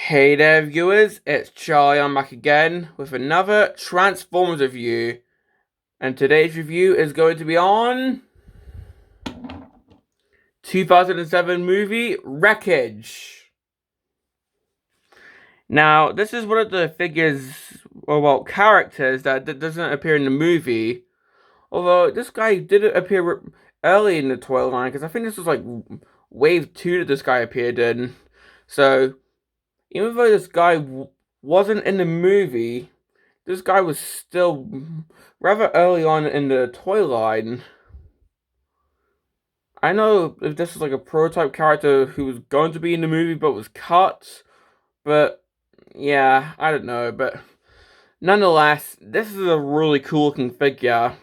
Hey there viewers, it's Charlie. I'm back again with another Transformers review, and today's review is going to be on 2007 movie Wreckage. Now, this is one of the figures, or well, characters that doesn't appear in the movie, although this guy did appear early in the toy line, because I think this was like wave 2 that this guy appeared in. So, even though this guy wasn't in the movie, this guy was still rather early on in the toy line. I know if this was like a prototype character who was going to be in the movie but was cut, but yeah, I don't know. But nonetheless, this is a really cool looking figure.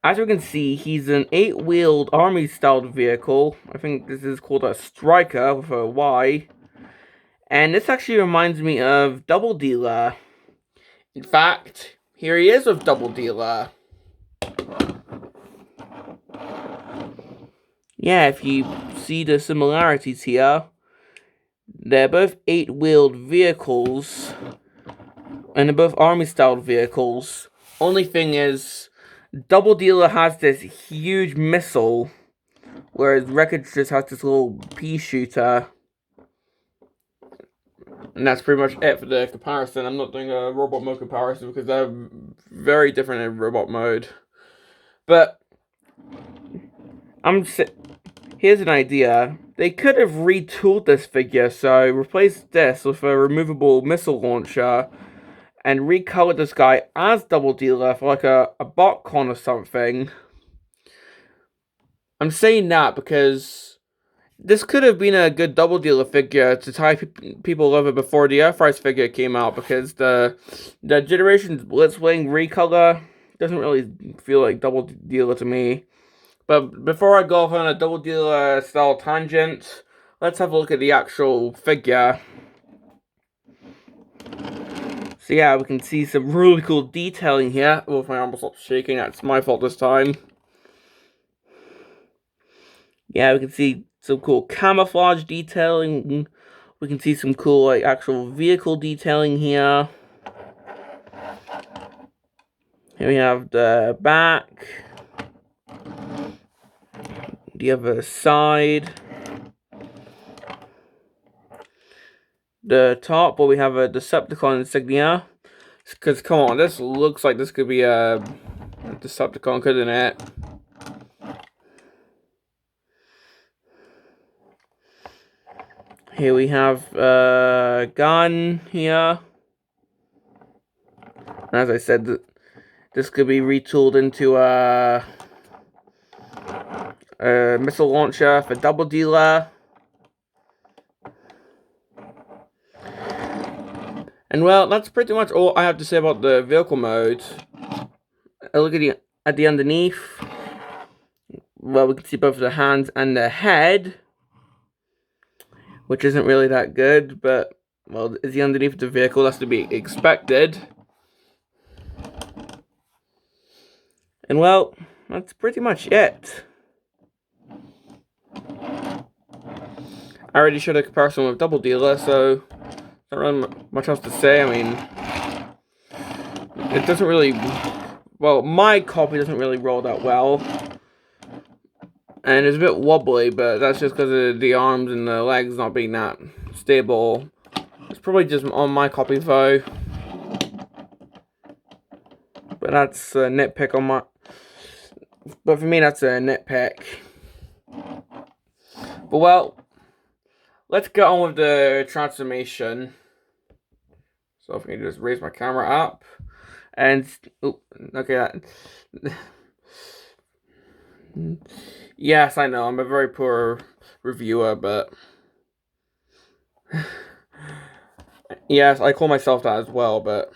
As we can see, he's an 8-wheeled army-styled vehicle. I think this is called a Striker with a Y. And this actually reminds me of Double Dealer. In fact, here he is with Double Dealer. Yeah, if you see the similarities here, they're both 8-wheeled vehicles, and they're both army-styled vehicles. Only thing is, Double Dealer has this huge missile, whereas Wreckage just has this little pea shooter. And that's pretty much it for the comparison. I'm not doing a robot mode comparison because they're very different in robot mode. But here's an idea. They could have retooled this figure, so replace this with a removable missile launcher and recolored this guy as Double Dealer for like a botcon or something. I'm saying that because this could have been a good Double Dealer figure to tie people over before the Earthrise figure came out, because the Generations Blitzwing recolor doesn't really feel like Double Dealer to me. But before I go off on a Double Dealer style tangent, let's have a look at the actual figure. So yeah, we can see some really cool detailing here. Oh, if my arm stops shaking, that's my fault this time. Yeah, we can see some cool camouflage detailing. We can see some cool like actual vehicle detailing here. Here we have the back, the other side, the top where we have a Decepticon insignia. Because come on, this looks like this could be a Decepticon, couldn't it? Here we have a gun here. As I said, this could be retooled into a missile launcher for Double Dealer. And well, that's pretty much all I have to say about the vehicle mode. A look at the underneath. Well, we can see both the hands and the head, which isn't really that good, but well, it's the underneath of the vehicle, that's to be expected. And well, that's pretty much it. I already showed a comparison with Double Dealer, so not really much else to say. I mean, it doesn't really, well, my copy doesn't really roll that well. And it's a bit wobbly, but that's just because of the arms and the legs not being that stable. It's probably just on my copy though. But that's a nitpick on my... But for me, that's a nitpick. But well, let's get on with the transformation. So if I can just raise my camera up. And... Oh, okay, that... Yes, I know, I'm a very poor reviewer, but... Yes, I call myself that as well, but...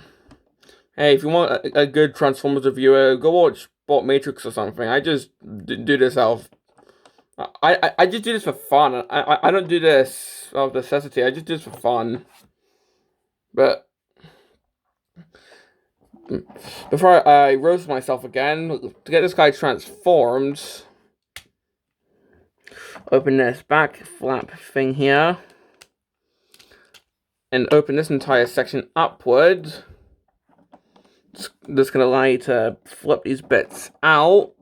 Hey, if you want a good Transformers reviewer, go watch Bot Matrix or something. I just do this out of... I just do this for fun. I don't do this out of necessity, I just do this for fun. But... Before I roast myself again, to get this guy transformed... Open this back flap thing here. and open this entire section upward. This can allow you to flip these bits out.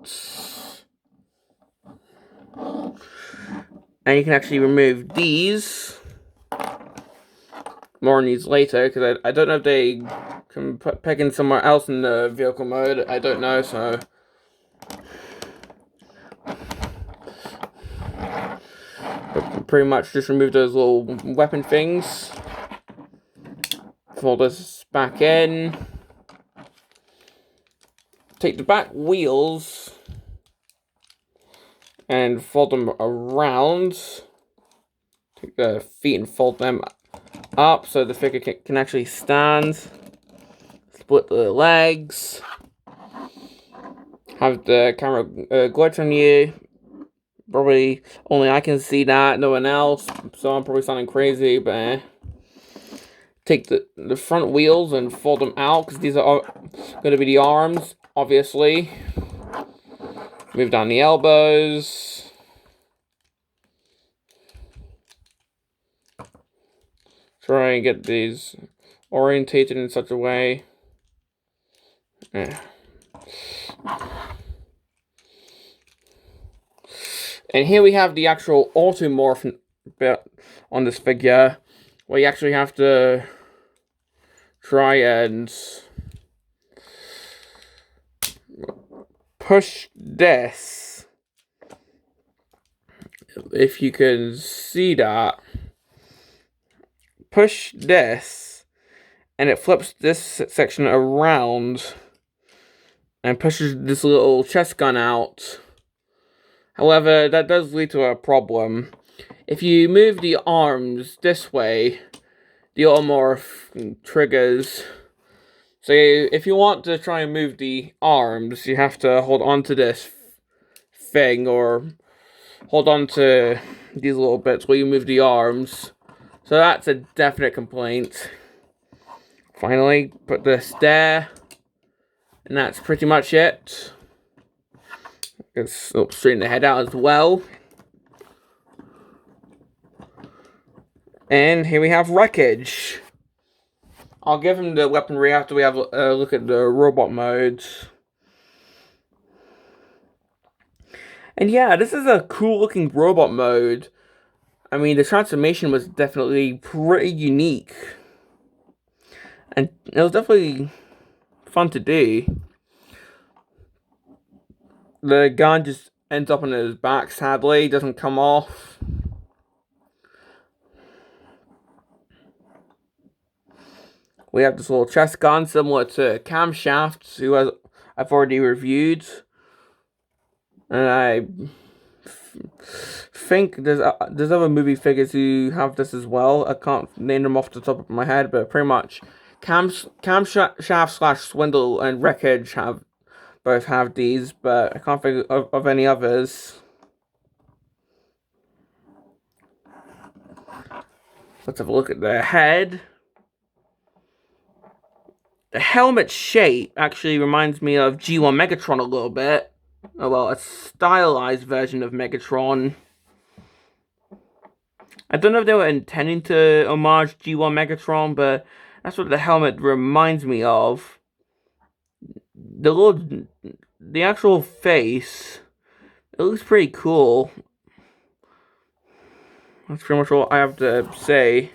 And you can actually remove these. More on these later, because I don't know if they can peg in somewhere else in the vehicle mode. I don't know, so... But pretty much just remove those little weapon things. Fold this back in. Take the back wheels and fold them around. Take the feet and fold them up so the figure can actually stand. Split the legs. Have the camera glitch on you. Probably only I can see that, no one else. So I'm probably sounding crazy, but take the front wheels and fold them out, because these are going to be the arms, obviously. Move down the elbows. Try and get these orientated in such a way. Yeah. And here we have the actual Automorph bit on this figure, where you actually have to try and push this. If you can see that. Push this, and it flips this section around and pushes this little chest gun out. However, that does lead to a problem. If you move the arms this way, the Automorph triggers. So if you want to try and move the arms, you have to hold on to this thing, or hold on to these little bits while you move the arms. So that's a definite complaint. Finally, put this there. And that's pretty much it. Let's straighten the head out as well. And here we have Wreckage. I'll give him the weaponry after we have a look at the robot modes. And yeah, this is a cool looking robot mode. I mean, the transformation was definitely pretty unique. And it was definitely fun to do. The gun just ends up on his back, sadly. It doesn't come off. We have this little chest gun similar to Camshafts, who I've already reviewed. And I think there's other movie figures who have this as well. I can't name them off the top of my head, but pretty much Camshaft / Swindle and Wreckage both have these, but I can't think of any others. Let's have a look at the head. The helmet shape actually reminds me of G1 Megatron a little bit. Oh, well, a stylized version of Megatron. I don't know if they were intending to homage G1 Megatron, but that's what the helmet reminds me of. The actual face, it looks pretty cool. That's pretty much all I have to say.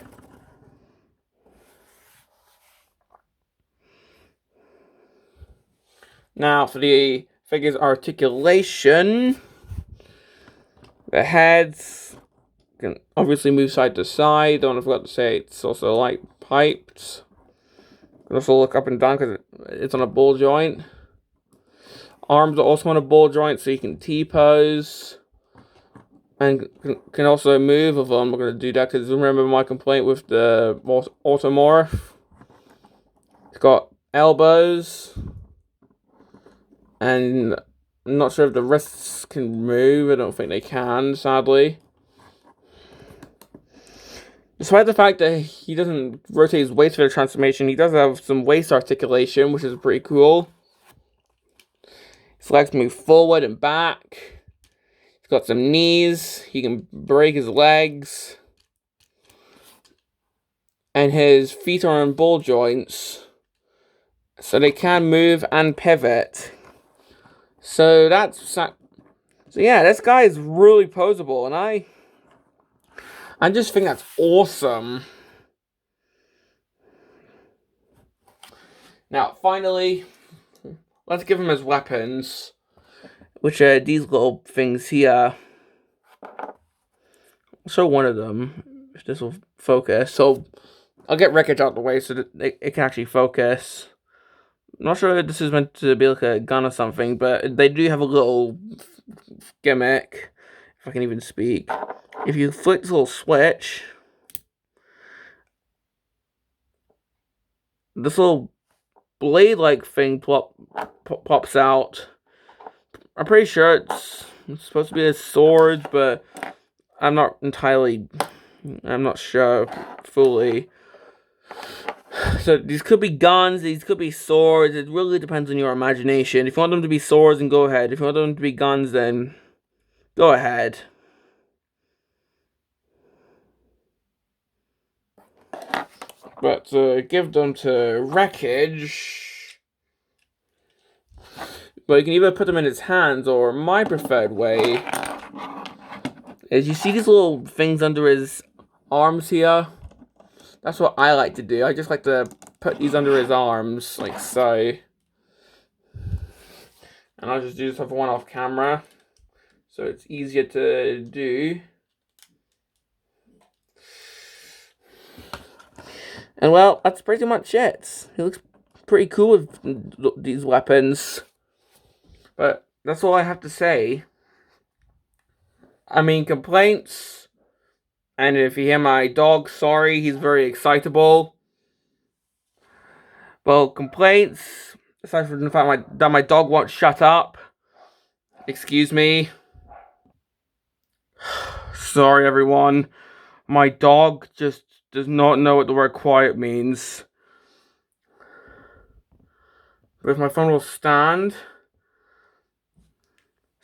Now for the figure's articulation. The heads can obviously move side to side. I forgot to say it's also light piped. Can also look up and down because it's on a ball joint. Arms are also on a ball joint, so you can T-pose. And can also move with them. I'm not going to do that because remember my complaint with the Automorph. It's got elbows. And I'm not sure if the wrists can move. I don't think they can, sadly. Despite the fact that he doesn't rotate his waist for the transformation, he does have some waist articulation, which is pretty cool. His legs move forward and back. He's got some knees. He can break his legs. and his feet are on ball joints, so they can move and pivot. So yeah, this guy is really posable, and I just think that's awesome. Now, finally, let's give him his weapons, which are these little things here. I'll show one of them, if this will focus. So, I'll get Wreckage out of the way so that it can actually focus. I'm not sure if this is meant to be like a gun or something, but they do have a little gimmick, if I can even speak. If you flick this little switch, this little blade-like thing pops out. I'm pretty sure it's supposed to be a sword, but I'm not sure fully. So these could be guns, these could be swords. It really depends on your imagination. If you want them to be swords, then go ahead. If you want them to be guns, then go ahead. But give them to Wreckage. But you can either put them in his hands, or my preferred way is you see these little things under his arms here? That's what I like to do. I just like to put these under his arms, like so. And I'll just do this one off camera, so it's easier to do. And well, that's pretty much it. He looks pretty cool with these weapons. But that's all I have to say. I mean, complaints. And if you hear my dog, sorry, he's very excitable. Well, complaints, aside from the fact that my dog won't shut up. Excuse me. Sorry, everyone. My dog just does not know what the word quiet means. But if my phone will stand.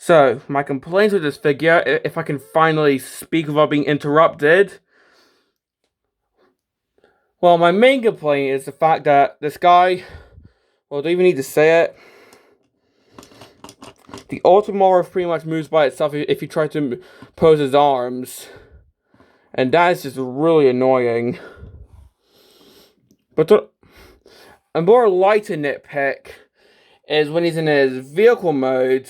So, my complaints with this figure, if I can finally speak without being interrupted. Well, my main complaint is the fact that this guy, well, I don't even need to say it. The Automorph pretty much moves by itself if you try to pose his arms. And that is just really annoying. But a more lighter nitpick is when he's in his vehicle mode.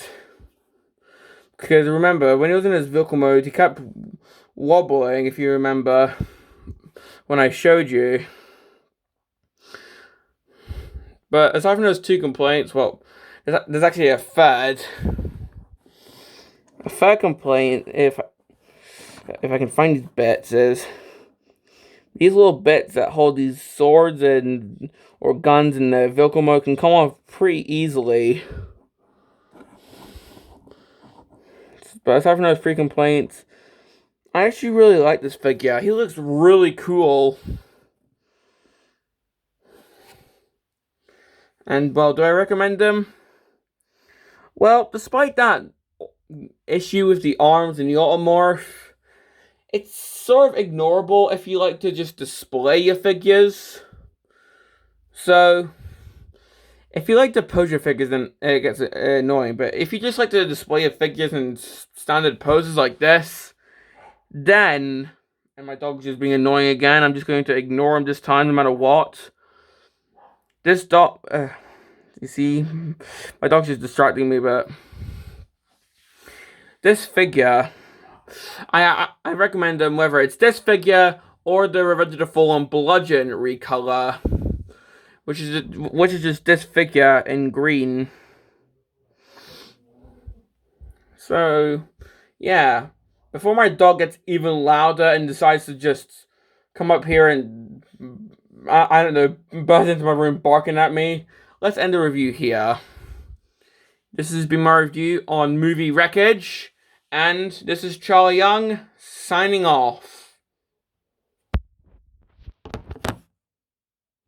Because remember, when he was in his vehicle mode, he kept wobbling, if you remember, when I showed you. But aside from those two complaints, well, there's actually a third. A third complaint, if I can find these bits, is these little bits that hold these swords or guns in the vehicle mode can come off pretty easily. But aside from those three complaints, I actually really like this figure. He looks really cool. And, well, do I recommend him? Well, despite that issue with the arms and the Automorph, it's sort of ignorable if you like to just display your figures. So, if you like to pose your figures, then it gets annoying. But if you just like to display your figures in standard poses like this, then, and my dog's just being annoying again, I'm just going to ignore him this time no matter what. This dog, you see, my dog's just distracting me, but this figure, I recommend them whether it's this figure or the Revenge of the Fallen Bludgeon recolor, which is just this figure in green. So, yeah, before my dog gets even louder and decides to just come up here and, I don't know, burst into my room barking at me, let's end the review here. This has been my review on movie Wreckage, and this is Charlie Young, signing off.